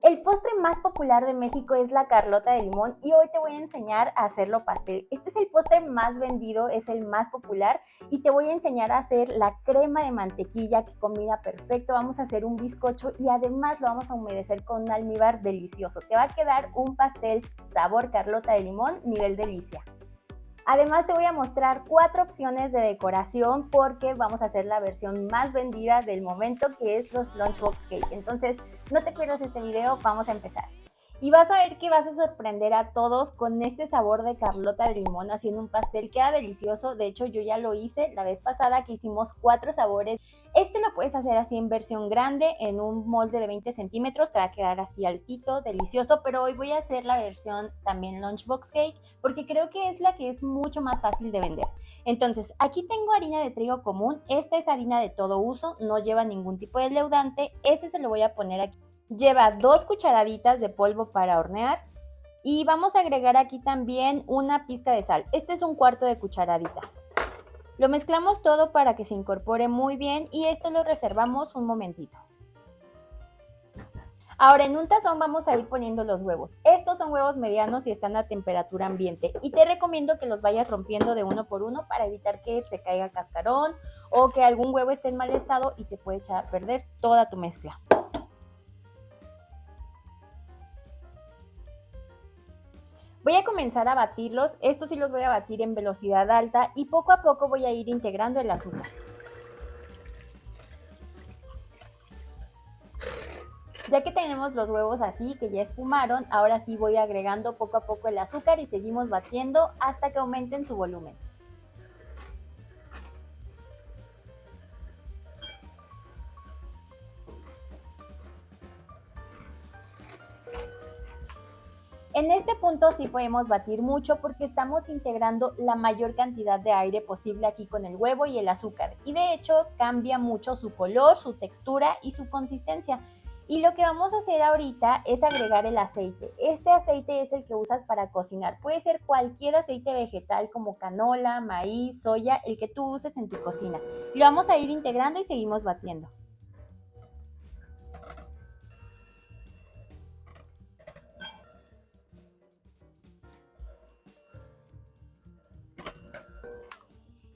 El postre más popular de México es la Carlota de limón y hoy te voy a enseñar a hacerlo pastel. Este es el postre más vendido, es el más popular y te voy a enseñar a hacer la crema de mantequilla que combina perfecto. Vamos a hacer un bizcocho y además lo vamos a humedecer con un almíbar delicioso. Te va a quedar un pastel sabor Carlota de limón nivel delicia. Además te voy a mostrar 4 opciones de decoración porque vamos a hacer la versión más vendida del momento, que es los Lunchbox Cake. Entonces no te pierdas este video, vamos a empezar. Y vas a ver que vas a sorprender a todos con este sabor de Carlota de limón haciendo un pastel. Queda delicioso, de hecho yo ya lo hice la vez pasada que hicimos 4 sabores. Este lo puedes hacer así en versión grande, en un molde de 20 centímetros, te va a quedar así altito, delicioso, pero hoy voy a hacer la versión también Lunchbox Cake porque creo que es la que es mucho más fácil de vender. Entonces aquí tengo harina de trigo común, esta es harina de todo uso, no lleva ningún tipo de leudante, ese se lo voy a poner aquí. Lleva 2 cucharaditas de polvo para hornear y vamos a agregar aquí también una pizca de sal. Este es un cuarto de cucharadita. Lo mezclamos todo para que se incorpore muy bien y esto lo reservamos un momentito. Ahora en un tazón vamos a ir poniendo los huevos. Estos son huevos medianos y están a temperatura ambiente y te recomiendo que los vayas rompiendo de uno por uno para evitar que se caiga cascarón o que algún huevo esté en mal estado y te puede echar a perder toda tu mezcla. Voy a comenzar a batirlos, estos sí los voy a batir en velocidad alta y poco a poco voy a ir integrando el azúcar. Ya que tenemos los huevos así, que ya espumaron, ahora sí voy agregando poco a poco el azúcar y seguimos batiendo hasta que aumenten su volumen. En este punto sí podemos batir mucho porque estamos integrando la mayor cantidad de aire posible aquí con el huevo y el azúcar y de hecho cambia mucho su color, su textura y su consistencia. Y lo que vamos a hacer ahorita es agregar el aceite. Este aceite es el que usas para cocinar. Puede ser cualquier aceite vegetal como canola, maíz, soya, el que tú uses en tu cocina. Lo vamos a ir integrando y seguimos batiendo.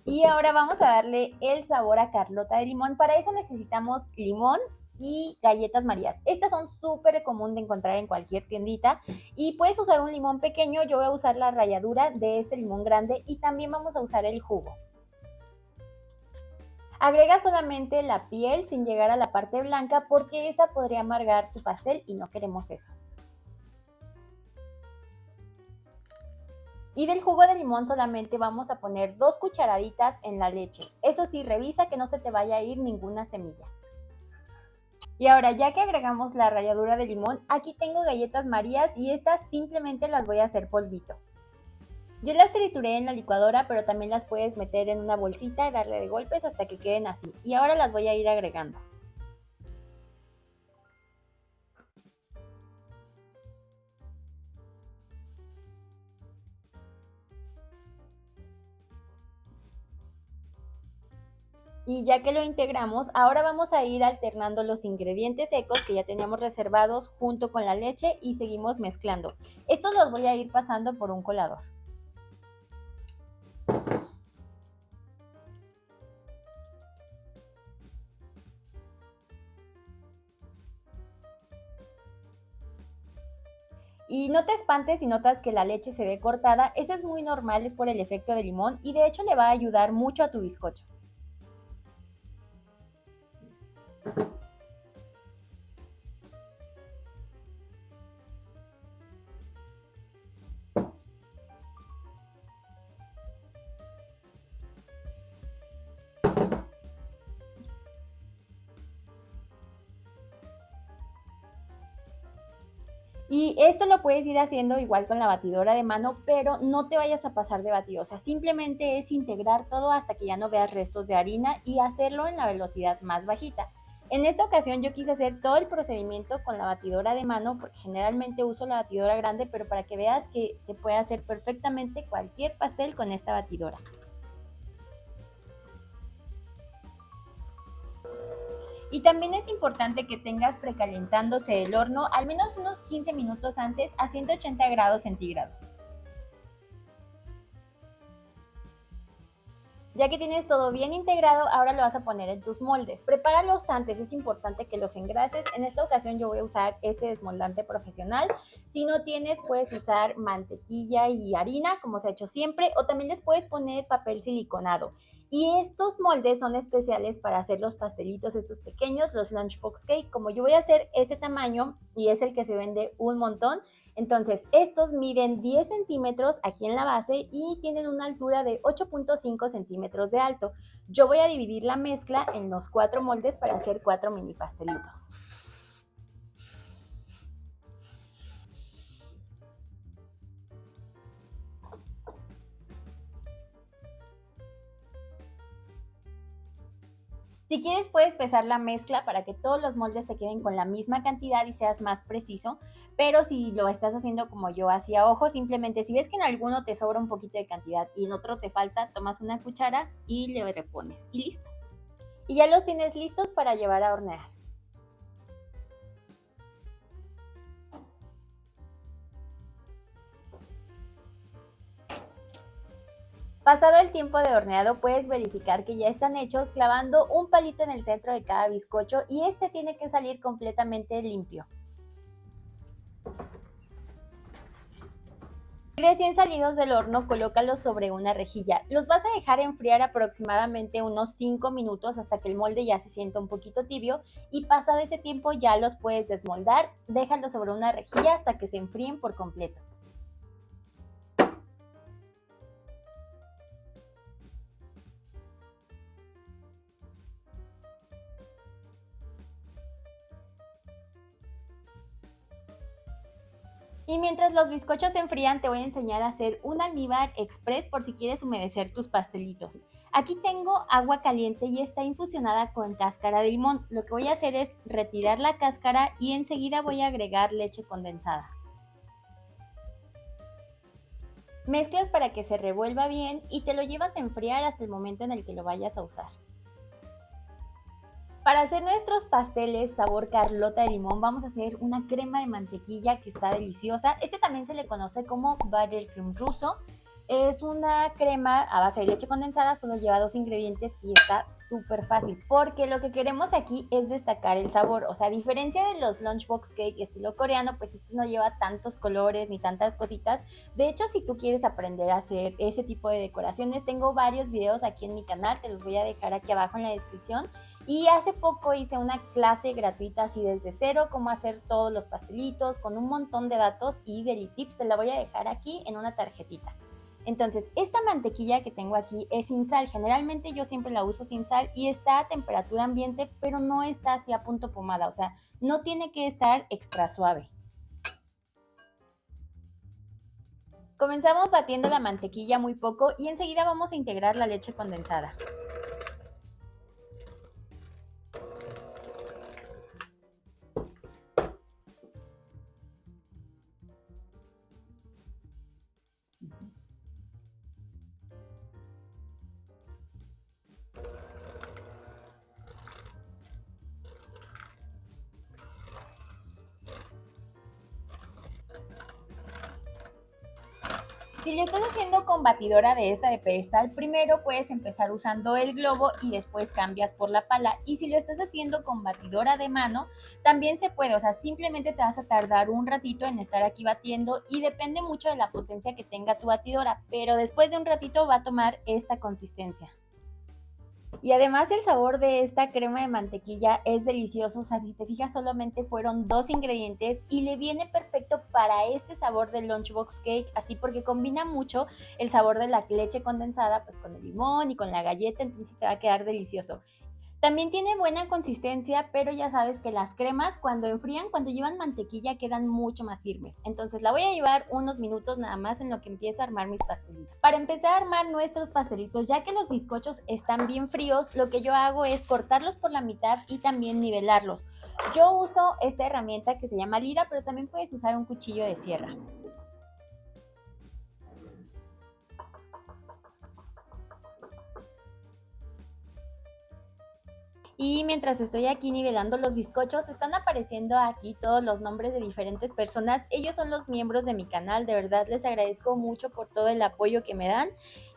Y ahora vamos a darle el sabor a Carlota de limón. Para eso necesitamos limón y galletas Marías. Estas son súper común de encontrar en cualquier tiendita y puedes usar un limón pequeño. Yo voy a usar la ralladura de este limón grande y también vamos a usar el jugo. Agrega solamente la piel sin llegar a la parte blanca porque esa podría amargar tu pastel y no queremos eso. Y del jugo de limón solamente vamos a poner 2 cucharaditas en la leche. Eso sí, revisa que no se te vaya a ir ninguna semilla. Y ahora ya que agregamos la ralladura de limón, aquí tengo galletas Marías y estas simplemente las voy a hacer polvito. Yo las trituré en la licuadora, pero también las puedes meter en una bolsita y darle de golpes hasta que queden así. Y ahora las voy a ir agregando. Y ya que lo integramos, ahora vamos a ir alternando los ingredientes secos que ya teníamos reservados junto con la leche y seguimos mezclando. Estos los voy a ir pasando por un colador. Y no te espantes si notas que la leche se ve cortada, eso es muy normal, es por el efecto de limón y de hecho le va a ayudar mucho a tu bizcocho. Y esto lo puedes ir haciendo igual con la batidora de mano, pero no te vayas a pasar de batido. O sea, simplemente es integrar todo hasta que ya no veas restos de harina y hacerlo en la velocidad más bajita. En esta ocasión yo quise hacer todo el procedimiento con la batidora de mano porque generalmente uso la batidora grande, pero para que veas que se puede hacer perfectamente cualquier pastel con esta batidora. Y también es importante que tengas precalentándose el horno al menos unos 15 minutos antes a 180 grados centígrados. Ya que tienes todo bien integrado, ahora lo vas a poner en tus moldes. Prepáralos antes, es importante que los engrases. En esta ocasión yo voy a usar este desmoldante profesional. Si no tienes, puedes usar mantequilla y harina, como se ha hecho siempre, o también les puedes poner papel siliconado. Y estos moldes son especiales para hacer los pastelitos estos pequeños, los lunchbox cake. Como yo voy a hacer ese tamaño y es el que se vende un montón, entonces, estos miden 10 centímetros aquí en la base y tienen una altura de 8.5 centímetros de alto. Yo voy a dividir la mezcla en los 4 moldes para hacer 4 mini pastelitos. Si quieres puedes pesar la mezcla para que todos los moldes te queden con la misma cantidad y seas más preciso, pero si lo estás haciendo como yo hacía ojo, simplemente si ves que en alguno te sobra un poquito de cantidad y en otro te falta, tomas una cuchara y le repones y listo. Y ya los tienes listos para llevar a hornear. Pasado el tiempo de horneado, puedes verificar que ya están hechos clavando un palito en el centro de cada bizcocho y este tiene que salir completamente limpio. Recién salidos del horno, colócalos sobre una rejilla. Los vas a dejar enfriar aproximadamente unos 5 minutos hasta que el molde ya se sienta un poquito tibio y pasado ese tiempo ya los puedes desmoldar. Déjalos sobre una rejilla hasta que se enfríen por completo. Y mientras los bizcochos se enfrían, te voy a enseñar a hacer un almíbar express por si quieres humedecer tus pastelitos. Aquí tengo agua caliente y está infusionada con cáscara de limón. Lo que voy a hacer es retirar la cáscara y enseguida voy a agregar leche condensada. Mezclas para que se revuelva bien y te lo llevas a enfriar hasta el momento en el que lo vayas a usar. Para hacer nuestros pasteles sabor Carlota de limón vamos a hacer una crema de mantequilla que está deliciosa. Este también se le conoce como buttercream ruso. Es una crema a base de leche condensada, solo lleva 2 ingredientes y está súper fácil porque lo que queremos aquí es destacar el sabor. O sea, a diferencia de los lunchbox cake estilo coreano, pues este no lleva tantos colores ni tantas cositas. De hecho, si tú quieres aprender a hacer ese tipo de decoraciones, tengo varios videos aquí en mi canal, te los voy a dejar aquí abajo en la descripción. Y hace poco hice una clase gratuita así desde cero, cómo hacer todos los pastelitos con un montón de datos y deli tips. Te la voy a dejar aquí en una tarjetita. Entonces, esta mantequilla que tengo aquí es sin sal. Generalmente yo siempre la uso sin sal y está a temperatura ambiente, pero no está así a punto pomada. O sea, no tiene que estar extra suave. Comenzamos batiendo la mantequilla muy poco y enseguida vamos a integrar la leche condensada. Si lo estás haciendo con batidora de esta de pedestal, primero puedes empezar usando el globo y después cambias por la pala. Y si lo estás haciendo con batidora de mano, también se puede. O sea, simplemente te vas a tardar un ratito en estar aquí batiendo y depende mucho de la potencia que tenga tu batidora. Pero después de un ratito va a tomar esta consistencia. Y además el sabor de esta crema de mantequilla es delicioso, o sea, si te fijas solamente fueron 2 ingredientes y le viene perfecto para este sabor del lunchbox cake, así porque combina mucho el sabor de la leche condensada pues con el limón y con la galleta, entonces te va a quedar delicioso. También tiene buena consistencia, pero ya sabes que las cremas cuando enfrían, cuando llevan mantequilla, quedan mucho más firmes. Entonces la voy a llevar unos minutos nada más en lo que empiezo a armar mis pastelitos. Para empezar a armar nuestros pastelitos, ya que los bizcochos están bien fríos, lo que yo hago es cortarlos por la mitad y también nivelarlos. Yo uso esta herramienta que se llama lira, pero también puedes usar un cuchillo de sierra. Y mientras estoy aquí nivelando los bizcochos, están apareciendo aquí todos los nombres de diferentes personas. Ellos son los miembros de mi canal, de verdad les agradezco mucho por todo el apoyo que me dan.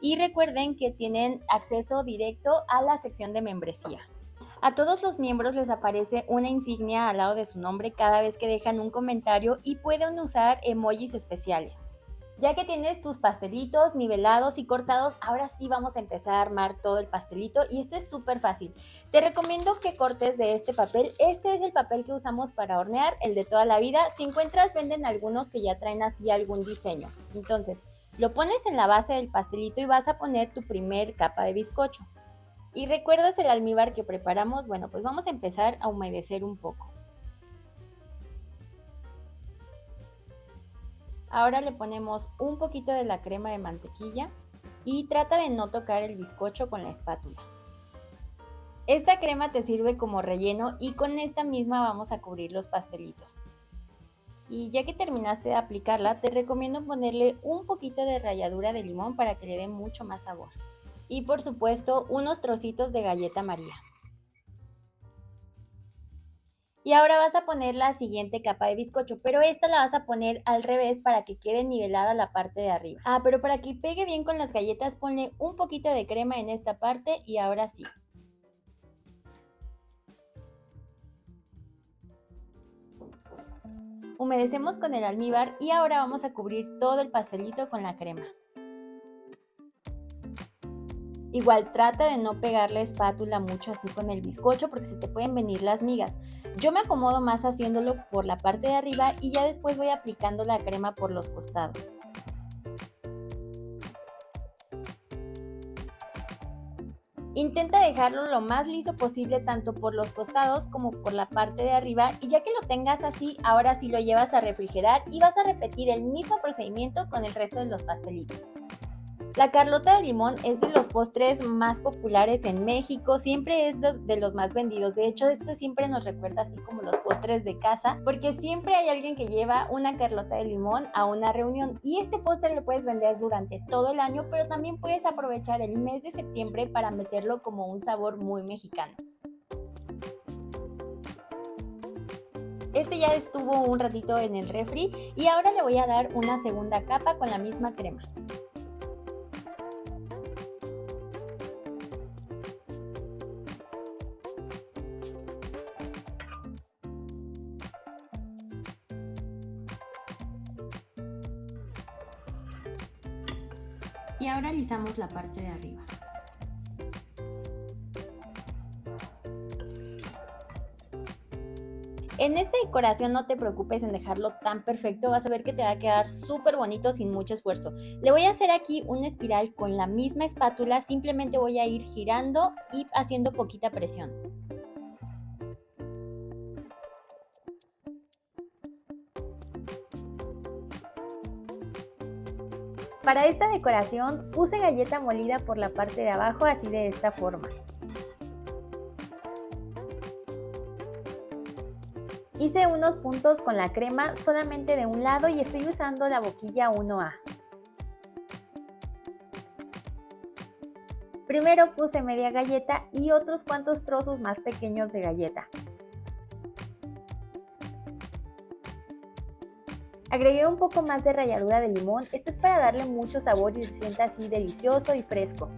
Y recuerden que tienen acceso directo a la sección de membresía. A todos los miembros les aparece una insignia al lado de su nombre cada vez que dejan un comentario y pueden usar emojis especiales. Ya que tienes tus pastelitos nivelados y cortados, ahora sí vamos a empezar a armar todo el pastelito y esto es súper fácil. Te recomiendo que cortes de este papel. Este es el papel que usamos para hornear, el de toda la vida. Si encuentras, venden algunos que ya traen así algún diseño. Entonces, lo pones en la base del pastelito y vas a poner tu primer capa de bizcocho. ¿Y recuerdas el almíbar que preparamos? Bueno, pues vamos a empezar a humedecer un poco. Ahora le ponemos un poquito de la crema de mantequilla y trata de no tocar el bizcocho con la espátula. Esta crema te sirve como relleno y con esta misma vamos a cubrir los pastelitos. Y ya que terminaste de aplicarla, te recomiendo ponerle un poquito de ralladura de limón para que le dé mucho más sabor. Y por supuesto, unos trocitos de galleta María. Y ahora vas a poner la siguiente capa de bizcocho, pero esta la vas a poner al revés para que quede nivelada la parte de arriba. Pero para que pegue bien con las galletas, ponle un poquito de crema en esta parte y ahora sí. Humedecemos con el almíbar y ahora vamos a cubrir todo el pastelito con la crema. Igual trata de no pegar la espátula mucho así con el bizcocho porque se te pueden venir las migas. Yo me acomodo más haciéndolo por la parte de arriba y ya después voy aplicando la crema por los costados. Intenta dejarlo lo más liso posible tanto por los costados como por la parte de arriba y ya que lo tengas así, ahora sí lo llevas a refrigerar y vas a repetir el mismo procedimiento con el resto de los pastelitos. La Carlota de limón es de los postres más populares en México, siempre es de los más vendidos. De hecho, esto siempre nos recuerda así como los postres de casa, porque siempre hay alguien que lleva una Carlota de limón a una reunión y este postre lo puedes vender durante todo el año, pero también puedes aprovechar el mes de septiembre para meterlo como un sabor muy mexicano. Este ya estuvo un ratito en el refri y ahora le voy a dar una segunda capa con la misma crema. Y ahora alisamos la parte de arriba. En esta decoración no te preocupes en dejarlo tan perfecto, vas a ver que te va a quedar súper bonito sin mucho esfuerzo. Le voy a hacer aquí una espiral con la misma espátula, simplemente voy a ir girando y haciendo poquita presión. Para esta decoración puse galleta molida por la parte de abajo, así de esta forma. Hice unos puntos con la crema solamente de un lado y estoy usando la boquilla 1A. Primero puse media galleta y otros cuantos trozos más pequeños de galleta. Agregué un poco más de ralladura de limón, esto es para darle mucho sabor y se sienta así delicioso y fresco.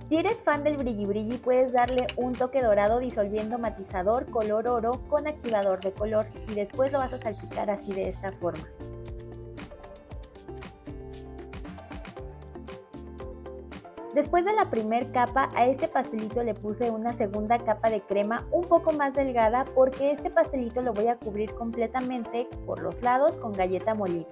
Si eres fan del brilli brilli, puedes darle un toque dorado disolviendo matizador color oro con activador de color y después lo vas a salpicar así de esta forma. Después de la primer capa, a este pastelito le puse una segunda capa de crema un poco más delgada porque este pastelito lo voy a cubrir completamente por los lados con galleta molida.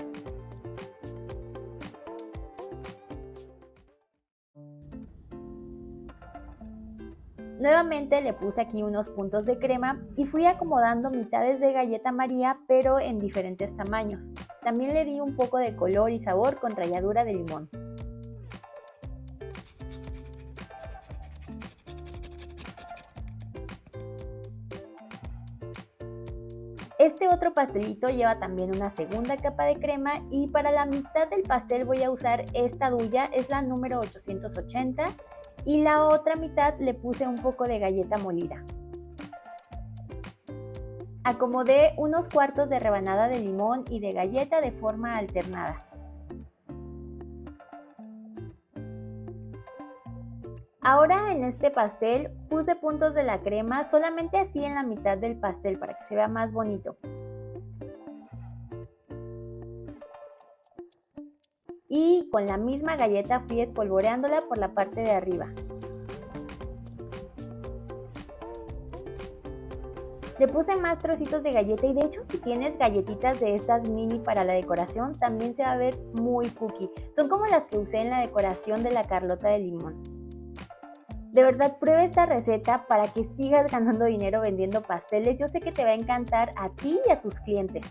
Nuevamente le puse aquí unos puntos de crema y fui acomodando mitades de galleta María pero en diferentes tamaños. También le di un poco de color y sabor con ralladura de limón. Este otro pastelito lleva también una segunda capa de crema y para la mitad del pastel voy a usar esta duya, es la número 880 y la otra mitad le puse un poco de galleta molida. Acomodé unos cuartos de rebanada de limón y de galleta de forma alternada. Ahora en este pastel puse puntos de la crema solamente así en la mitad del pastel para que se vea más bonito. Y con la misma galleta fui espolvoreándola por la parte de arriba. Le puse más trocitos de galleta y de hecho si tienes galletitas de estas mini para la decoración también se va a ver muy cookie. Son como las que usé en la decoración de la Carlota de limón. De verdad, prueba esta receta para que sigas ganando dinero vendiendo pasteles. Yo sé que te va a encantar a ti y a tus clientes.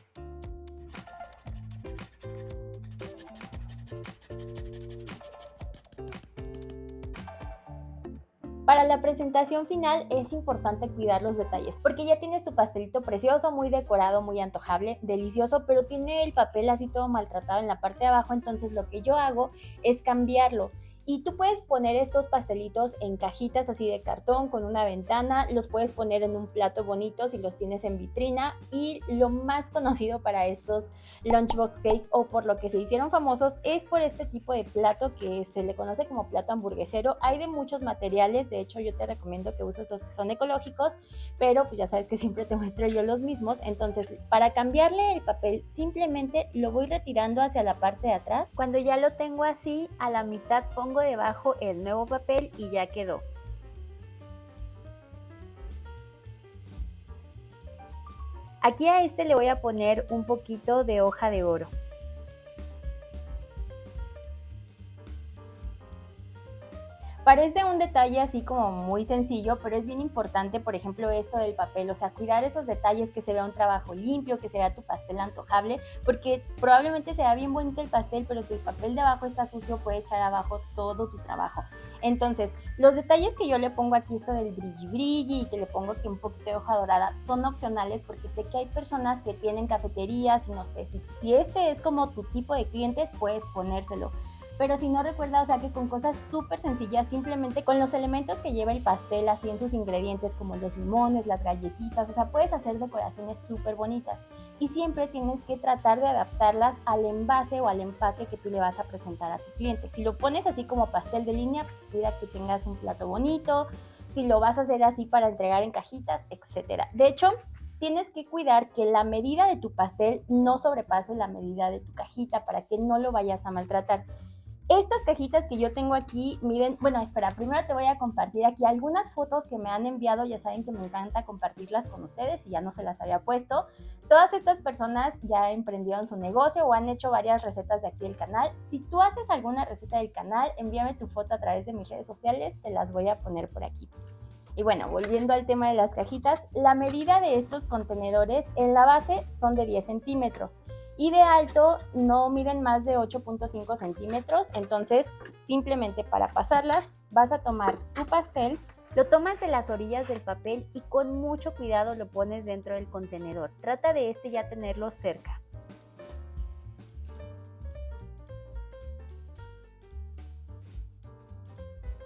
Para la presentación final es importante cuidar los detalles porque ya tienes tu pastelito precioso, muy decorado, muy antojable, delicioso, pero tiene el papel así todo maltratado en la parte de abajo, entonces lo que yo hago es cambiarlo. Y tú puedes poner estos pastelitos en cajitas así de cartón con una ventana, los puedes poner en un plato bonito si los tienes en vitrina y lo más conocido para estos lunchbox cake o por lo que se hicieron famosos es por este tipo de plato que se le conoce como plato hamburguesero. Hay de muchos materiales, de hecho yo te recomiendo que uses los que son ecológicos, pero pues ya sabes que siempre te muestro yo los mismos. Entonces para cambiarle el papel simplemente lo voy retirando hacia la parte de atrás. Cuando ya lo tengo así, a la mitad pongo debajo el nuevo papel y ya quedó. Aquí a este le voy a poner un poquito de hoja de oro. Parece un detalle así como muy sencillo, pero es bien importante, por ejemplo, esto del papel, o sea, cuidar esos detalles, que se vea un trabajo limpio, que se vea tu pastel antojable, porque probablemente sea bien bonito el pastel, pero si el papel de abajo está sucio puede echar abajo todo tu trabajo. Entonces, los detalles que yo le pongo aquí, esto del brilli brilli y que le pongo aquí un poquito de hoja dorada, son opcionales porque sé que hay personas que tienen cafeterías y no sé, si este es como tu tipo de clientes, puedes ponérselo. Pero si no recuerda, o sea que con cosas súper sencillas, simplemente con los elementos que lleva el pastel, así en sus ingredientes como los limones, las galletitas, o sea, puedes hacer decoraciones súper bonitas. Y siempre tienes que tratar de adaptarlas al envase o al empaque que tú le vas a presentar a tu cliente. Si lo pones así como pastel de línea, cuida que tengas un plato bonito. Si lo vas a hacer así para entregar en cajitas, etcétera. De hecho, tienes que cuidar que la medida de tu pastel no sobrepase la medida de tu cajita para que no lo vayas a maltratar. Estas cajitas que yo tengo aquí miden, bueno, espera, primero te voy a compartir aquí algunas fotos que me han enviado, ya saben que me encanta compartirlas con ustedes y ya no se las había puesto. Todas estas personas ya emprendieron su negocio o han hecho varias recetas de aquí del canal. Si tú haces alguna receta del canal, envíame tu foto a través de mis redes sociales, te las voy a poner por aquí. Y bueno, volviendo al tema de las cajitas, la medida de estos contenedores en la base son de 10 centímetros. Y de alto no miden más de 8.5 centímetros, entonces simplemente para pasarlas vas a tomar tu pastel, lo tomas de las orillas del papel y con mucho cuidado lo pones dentro del contenedor. Trata de ya tenerlo cerca.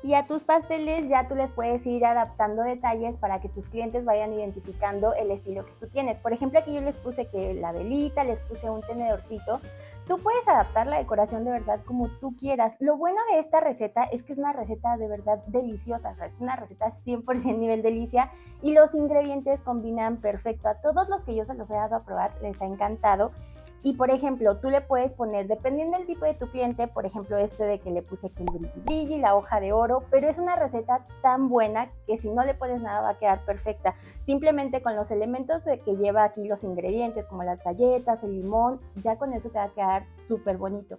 Y a tus pasteles ya tú les puedes ir adaptando detalles para que tus clientes vayan identificando el estilo que tú tienes. Por ejemplo, aquí yo les puse que la velita, les puse un tenedorcito. Tú puedes adaptar la decoración de verdad como tú quieras. Lo bueno de esta receta es que es una receta de verdad deliciosa. O sea, es una receta 100% nivel delicia y los ingredientes combinan perfecto. A todos los que yo se los he dado a probar les ha encantado. Y por ejemplo, tú le puedes poner, dependiendo del tipo de tu cliente, por ejemplo este de que le puse que el brilli brilli, la hoja de oro, pero es una receta tan buena que si no le pones nada va a quedar perfecta. Simplemente con los elementos de que lleva aquí los ingredientes, como las galletas, el limón, ya con eso te va a quedar súper bonito.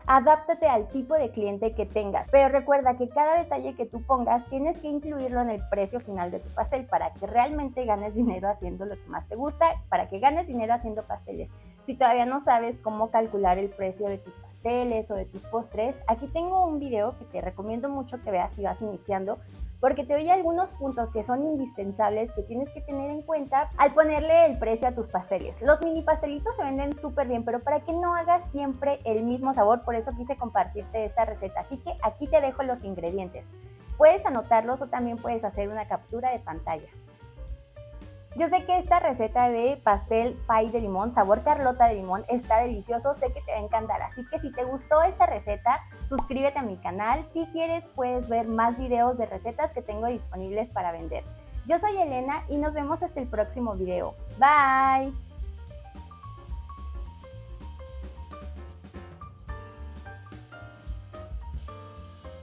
Adáptate al tipo de cliente que tengas, pero recuerda que cada detalle que tú pongas tienes que incluirlo en el precio final de tu pastel para que realmente ganes dinero haciendo lo que más te gusta, para que ganes dinero haciendo pasteles. Si todavía no sabes cómo calcular el precio de tus pasteles o de tus postres, aquí tengo un video que te recomiendo mucho que veas si vas iniciando, porque te doy algunos puntos que son indispensables que tienes que tener en cuenta al ponerle el precio a tus pasteles. Los mini pastelitos se venden súper bien, pero para que no hagas siempre el mismo sabor, por eso quise compartirte esta receta. Así que aquí te dejo los ingredientes. Puedes anotarlos o también puedes hacer una captura de pantalla. Yo sé que esta receta de pastel pie de limón, sabor Carlota de limón, está delicioso, sé que te va a encantar, así que si te gustó esta receta, suscríbete a mi canal. Si quieres, puedes ver más videos de recetas que tengo disponibles para vender. Yo soy Elena y nos vemos hasta el próximo video. Bye.